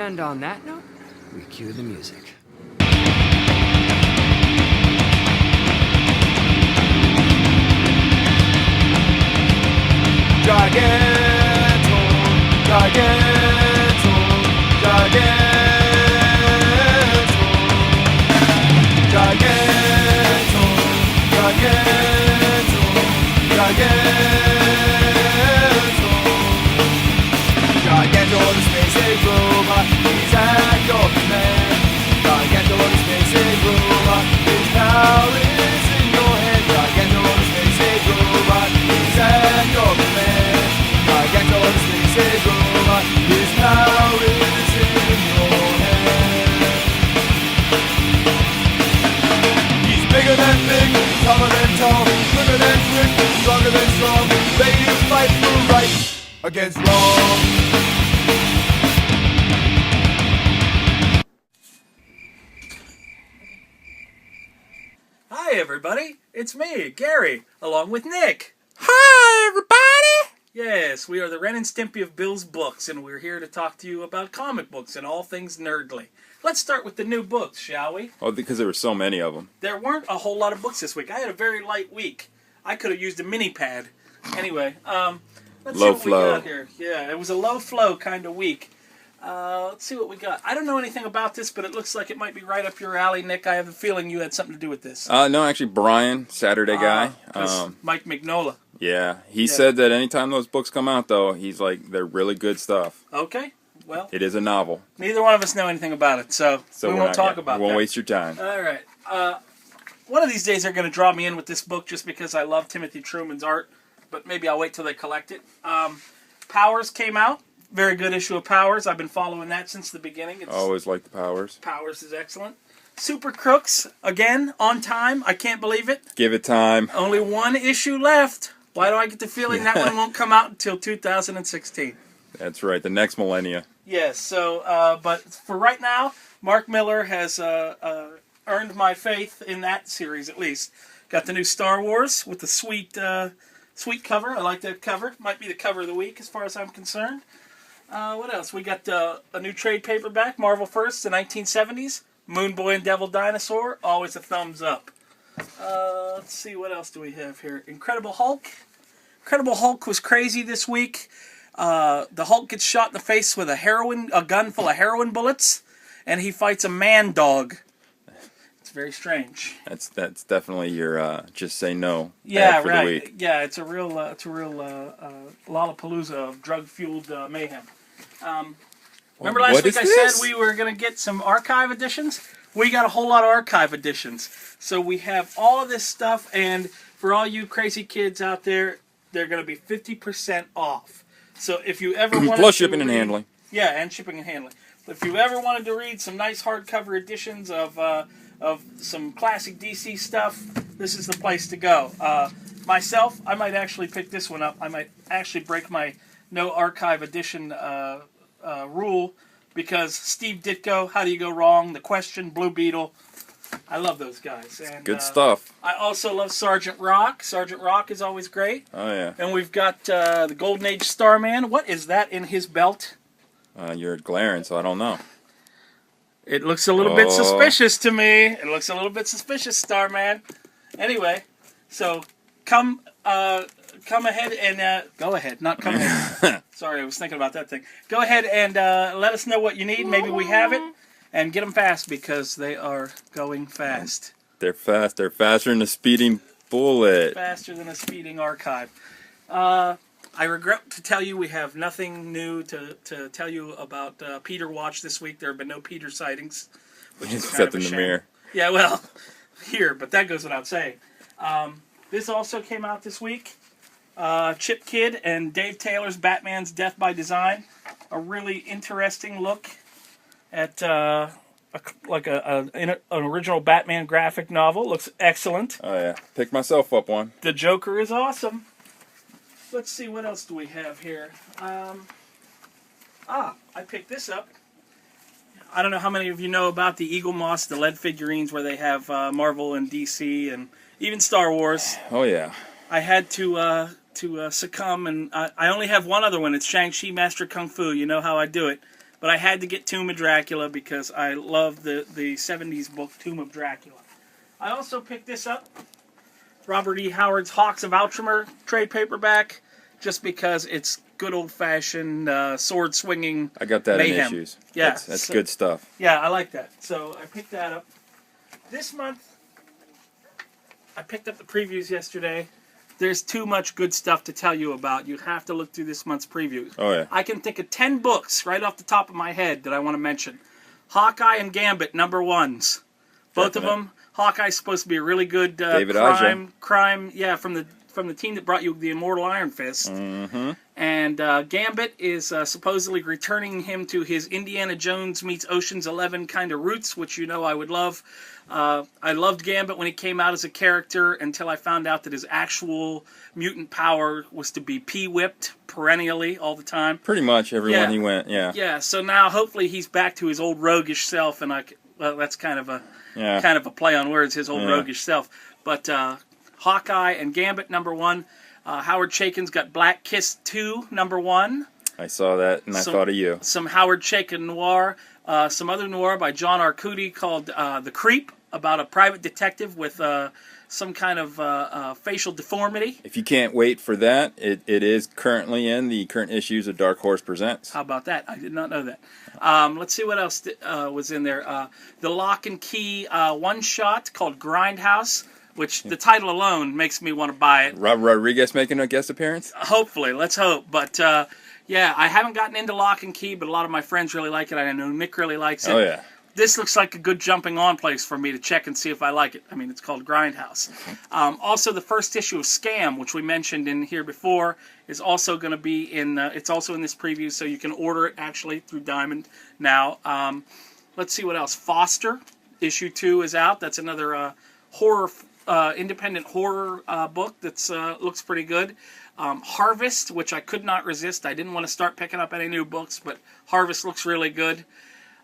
And on that note, we cue the music. Giganto, Giganto, Giganto, Giganto, Giganto, Giganto, Giganto the space age robot, he's at your command. Giganto the space age robot, his power is in your hand. Giganto the space age robot, he's at your command. Giganto the space age robot, his power is in your hand. He's bigger than big, taller than tall, quicker than quick, stronger than strong, ready to fight for right against wrong. Hi everybody, it's me, Gary, along with Nick. Hi everybody! Yes, we are the Ren and Stimpy of Bill's Books, and we're here to talk to you about comic books and all things nerdly. Let's start with the new books, shall we? Oh, because there were so many of them. There weren't a whole lot of books this week. I had a very light week. I could have used a mini pad. Anyway, let's see Low what flow. we got here. Yeah, it was a low flow kind of week. Let's see what we got. I don't know anything about this, but it looks like it might be right up your alley, Nick. I have a feeling you had something to do with this. No, actually, Brian, Saturday guy. Mike Mignola. Yeah, he said that anytime those books come out, though, he's like, they're really good stuff. Okay, well, It is a novel. neither one of us know anything about it, so we won't talk about We won't that. waste your time. All right. One of these days they're going to draw me in with this book just because I love Timothy Truman's art, but maybe I'll wait till they collect it. Powers came out. Very good issue of Powers. I've been following that since the beginning. Always like the Powers. Powers is excellent. Super Crooks, again, on time. I can't believe it. Give it time. Only one issue left. Why do I get the feeling that one won't come out until 2016? That's right, the next millennia. Yes, so, but for right now, Mark Miller has earned my faith in that series, at least. Got the new Star Wars with the sweet cover. I like that cover. Might be the cover of the week as far as I'm concerned. What else? We got a new trade paperback, Marvel First, the 1970s. Moon Boy and Devil Dinosaur, always a thumbs up. Let's see, what else do we have here? Incredible Hulk. Incredible Hulk was crazy this week. The Hulk gets shot in the face with a gun full of heroin bullets, and he fights a man dog. It's very strange. That's definitely your just say no. Yeah, ad for right. The week. Yeah, it's a real Lollapalooza of drug-fueled mayhem. Remember last What week is I this? said we were going to get some archive editions? We got a whole lot of archive editions. So we have all of this stuff, and for all you crazy kids out there, they're going to be 50% off. So if you ever wanted Plus to shipping and read- handling. Yeah, and shipping and handling. If you ever wanted to read some nice hardcover editions of some classic DC stuff, this is the place to go. Myself, I might actually pick this one up. I might actually break my no archive edition rule, because Steve Ditko, How Do You Go Wrong? The Question, Blue Beetle. I love those guys. And, Good stuff. I also love Sergeant Rock. Sergeant Rock is always great. Oh, yeah. And we've got the Golden Age Starman. What is that in his belt? You're glaring, so I don't know. It looks a little bit suspicious to me. It looks a little bit suspicious, Starman. Anyway, so come ahead and go ahead, not come ahead. Sorry, I was thinking about that thing. Go ahead and let us know what you need. Maybe we have it, and get them fast because they are going fast. They're fast. They're faster than a speeding bullet. Faster than a speeding archive. I regret to tell you we have nothing new to tell you about Peter Watch this week. There have been no Peter sightings, which is kind Except of a in the shame. mirror. Yeah, well, here, but that goes without saying. This also came out this week. Chip Kidd and Dave Taylor's Batman's Death by Design. A really interesting look at an original Batman graphic novel. Looks excellent. Oh, yeah. Pick myself up one. The Joker is awesome. Let's see, what else do we have here? I picked this up. I don't know how many of you know about the Eagle Moss, the lead figurines where they have Marvel and DC and even Star Wars. Oh, yeah. I had to succumb, and I only have one other one. It's Shang-Chi Master Kung Fu. You know how I do it. But I had to get Tomb of Dracula because I love the 70s book Tomb of Dracula. I also picked this up, Robert E. Howard's Hawks of Outremer trade paperback, just because it's good old-fashioned sword-swinging I got that mayhem. in issues. Yeah, That's so, good stuff. Yeah, I like that. So I picked that up. This month, I picked up the previews yesterday. There's too much good stuff to tell you about. You have to look through this month's previews. Oh, yeah. I can think of 10 books right off the top of my head that I want to mention. Hawkeye and Gambit, #1s. Both of them. Hawkeye's supposed to be a really good crime, yeah, from the team that brought you the Immortal Iron Fist. Mm-hmm. And Gambit is supposedly returning him to his Indiana Jones meets Ocean's 11 kind of roots, which you know I would love. I loved Gambit when he came out as a character until I found out that his actual mutant power was to be pee-whipped perennially all the time. Pretty much everyone he went, yeah. Yeah, so now hopefully he's back to his old roguish self, and that's kind of a play on words, his old roguish self. But Hawkeye and Gambit, #1. Howard Chaykin's got Black Kiss 2, #1. I saw that, and I thought of you. Some Howard Chaykin noir. Some other noir by John Arcudi called The Creep, about a private detective with some kind of facial deformity. If you can't wait for that, it is currently in the current issues of Dark Horse Presents. How about that? I did not know that. Let's see what else was in there. The Lock and Key one-shot called Grindhouse, which the title alone makes me want to buy it. Rob Rodriguez making a guest appearance? Hopefully, let's hope. But yeah, I haven't gotten into Lock and Key, but a lot of my friends really like it. I know Nick really likes it. Oh, yeah. This looks like a good jumping-on place for me to check and see if I like it. I mean, it's called Grindhouse. Also, the first issue of Scam, which we mentioned in here before, is also going to be in. It's also in this preview, so you can order it actually through Diamond now. Let's see what else. Foster, issue 2 is out. That's another horror, independent horror book that looks pretty good. Harvest, which I could not resist. I didn't want to start picking up any new books, but Harvest looks really good.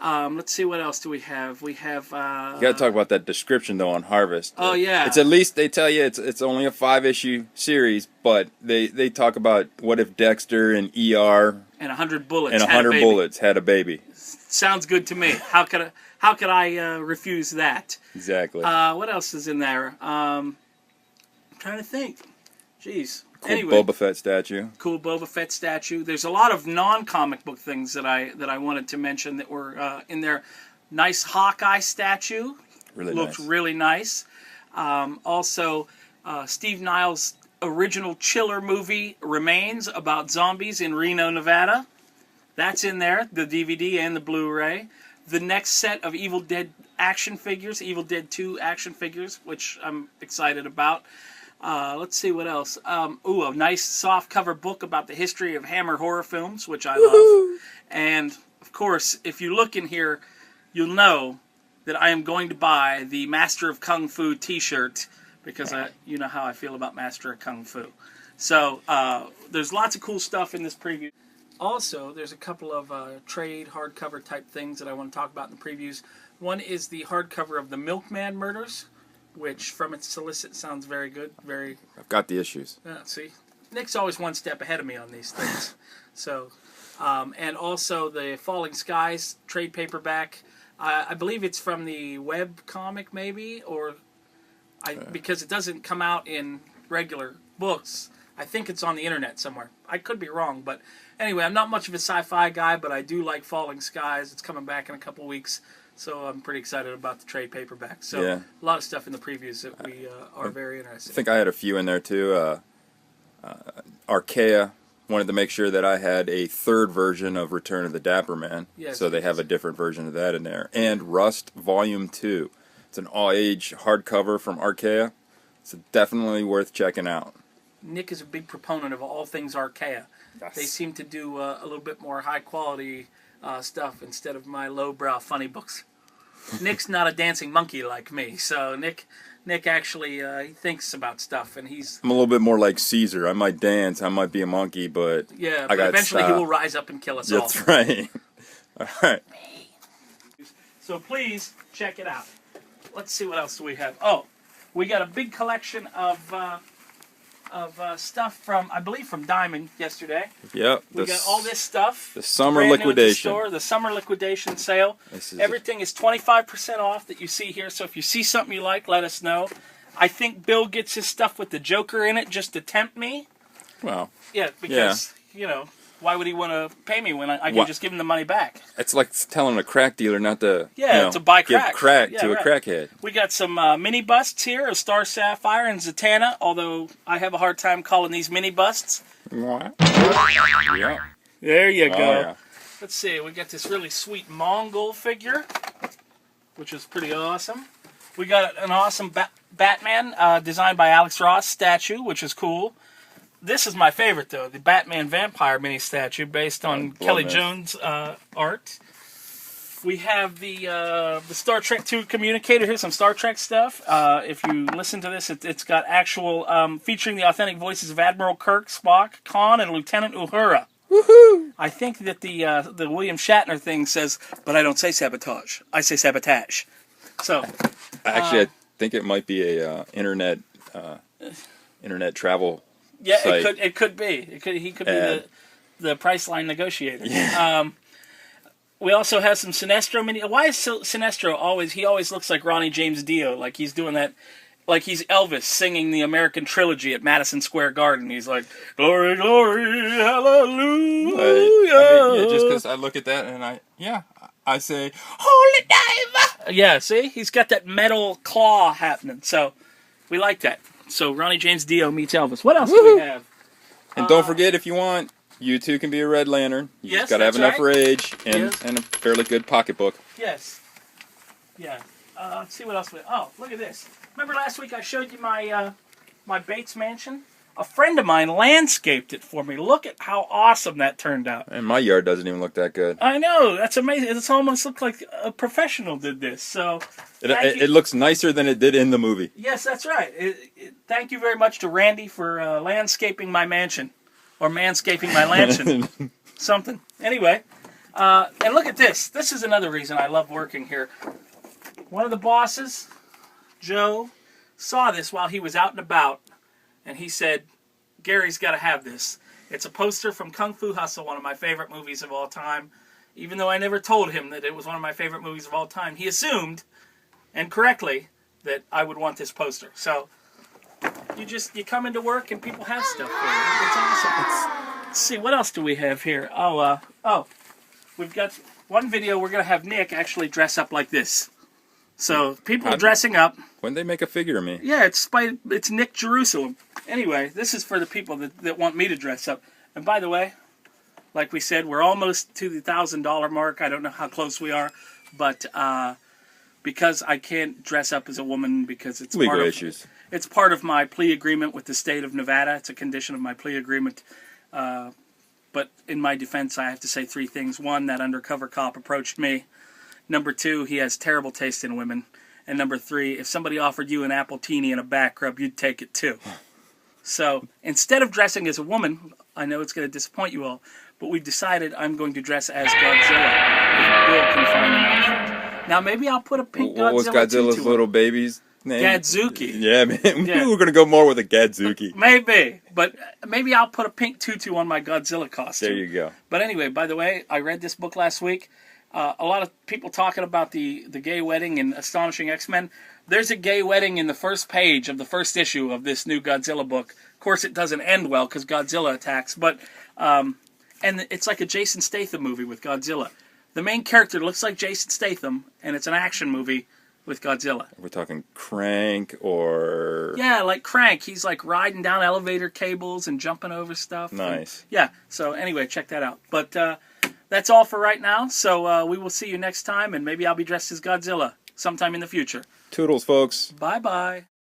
Let's see, what else do we have? We have... you got to talk about that description, though, on Harvest. Oh, yeah. It's at least, they tell you it's only a 5-issue series, but they talk about what if Dexter and ER... And 100 Bullets and 100 Bullets had a baby. Sounds good to me. How could I refuse that? Exactly. What else is in there? I'm trying to think. Jeez. Cool anyway, Boba Fett statue. Cool Boba Fett statue. There's a lot of non-comic book things that I wanted to mention that were in there. Nice Hawkeye statue. Really Looked nice. really nice. Also, Steve Niles' original Chiller movie Remains about zombies in Reno, Nevada. That's in there, the DVD and the Blu-ray. The next set of Evil Dead action figures, Evil Dead 2 action figures, which I'm excited about. Let's see what else. A nice soft cover book about the history of Hammer horror films, which I love. And, of course, if you look in here, you'll know that I am going to buy the Master of Kung Fu t-shirt, because you know how I feel about Master of Kung Fu. So, there's lots of cool stuff in this preview. Also, there's a couple of trade hardcover type things that I want to talk about in the previews. One is the hardcover of the Milkman Murders, which from its solicit sounds very good. I've got the issues. See, Nick's always one step ahead of me on these things. So, and also the Falling Skies trade paperback. I believe it's from the web comic, maybe, or because it doesn't come out in regular books. I think it's on the internet somewhere. I could be wrong, but anyway, I'm not much of a sci-fi guy, but I do like Falling Skies. It's coming back in a couple weeks, so I'm pretty excited about the trade paperback. So a lot of stuff in the previews that we are very interested in. I think I had a few in there, too. Archaia wanted to make sure that I had a third version of Return of the Dapper Man, so they have a different version of that in there. And Rust Volume 2. It's an all-age hardcover from Archaia. It's definitely worth checking out. Nick is a big proponent of all things Archaia. Yes. They seem to do a little bit more high-quality stuff instead of my lowbrow funny books. Nick's not a dancing monkey like me, so Nick actually he thinks about stuff, and he's... I'm a little bit more like Caesar. I might dance, I might be a monkey, but but eventually he will rise up and kill us all. That's right. All right. So please check it out. Let's see what else do we have. Oh, we got a big collection of of stuff from, I believe, from Diamond yesterday. Yep. We got all this stuff. The summer brand new at the liquidation. store, the summer liquidation sale. Everything is 25% off that you see here. So if you see something you like, let us know. I think Bill gets his stuff with the Joker in it just to tempt me. Well. Yeah, because, you know, why would he want to pay me when I can just give him the money back? It's like telling a crack dealer not to, to buy crack. Give crack to a crackhead. We got some mini busts here of Star Sapphire and Zatanna, although I have a hard time calling these mini busts. Yeah. There you go. Yeah. Let's see, we got this really sweet Mongol figure, which is pretty awesome. We got an awesome Batman designed by Alex Ross statue, which is cool. This is my favorite, though, the Batman Vampire mini statue based on Kelly Jones' art. We have the Star Trek II communicator. Here's some Star Trek stuff. If you listen to this, it's got actual, featuring the authentic voices of Admiral Kirk, Spock, Khan, and Lieutenant Uhura. Woohoo! I think that the William Shatner thing says, but I don't say sabotage. I say sabotage. So, actually, I think it might be a internet travel. Yeah, site. It could be. He could be the Priceline negotiator. Yeah. We also have some Sinestro mini. Why is Sinestro always? He always looks like Ronnie James Dio, like he's doing that, like he's Elvis singing the American trilogy at Madison Square Garden. He's like, glory, glory, hallelujah. I mean, just because I look at that and I say, holy diver. Yeah, see, he's got that metal claw happening. So we like that. So Ronnie James Dio meets Elvis. What else do we have? And don't forget, if you want, you too can be a Red Lantern. You just got to have enough rage and a fairly good pocketbook. Yes. Yeah. Let's see what else we... Oh, look at this. Remember last week I showed you my my Bates mansion? A friend of mine landscaped it for me. Look at how awesome that turned out. And my yard doesn't even look that good. I know. That's amazing. It's almost looked like a professional did this. So it looks nicer than it did in the movie. Yes, that's right. Thank you very much to Randy for landscaping my mansion. Or manscaping my mansion. Something. Anyway, and look at this. This is another reason I love working here. One of the bosses, Joe, saw this while he was out and about. And he said, Gary's got to have this. It's a poster from Kung Fu Hustle, one of my favorite movies of all time. Even though I never told him that it was one of my favorite movies of all time, he assumed, and correctly, that I would want this poster. So, you come into work and people have stuff for you. It's awesome. Let's see, what else do we have here? We've got one video we're going to have Nick actually dress up like this. So, people dressing up. When they make a figure of me? Yeah, it's Nick Jerusalem. Anyway, this is for the people that want me to dress up. And by the way, like we said, we're almost to the $1,000 mark. I don't know how close we are, but because I can't dress up as a woman because it's legal issues. It's part of my plea agreement with the state of Nevada. It's a condition of my plea agreement. But in my defense, I have to say three things. One, that undercover cop approached me. Number two, he has terrible taste in women. And number three, if somebody offered you an Appletini and a back rub, you'd take it too. So instead of dressing as a woman, I know it's going to disappoint you all, but we've decided I'm going to dress as Godzilla if Bill can find an outfit. Now maybe I'll put a pink Godzilla. What was Godzilla's little baby's name? Gadzuki. Yeah, man. We were going to go more with a Gadzuki. Maybe, but maybe I'll put a pink tutu on my Godzilla costume. There you go. But anyway, by the way, I read this book last week. A lot of people talking about the gay wedding in Astonishing X-Men. There's a gay wedding in the first page of the first issue of this new Godzilla book. Of course, it doesn't end well because Godzilla attacks, but and it's like a Jason Statham movie with Godzilla. The main character looks like Jason Statham, and it's an action movie with Godzilla. We're talking Crank or... Yeah, like Crank. He's like riding down elevator cables and jumping over stuff. Nice. Yeah, so anyway, check that out. But that's all for right now, so we will see you next time, and maybe I'll be dressed as Godzilla sometime in the future. Toodles, folks. Bye-bye.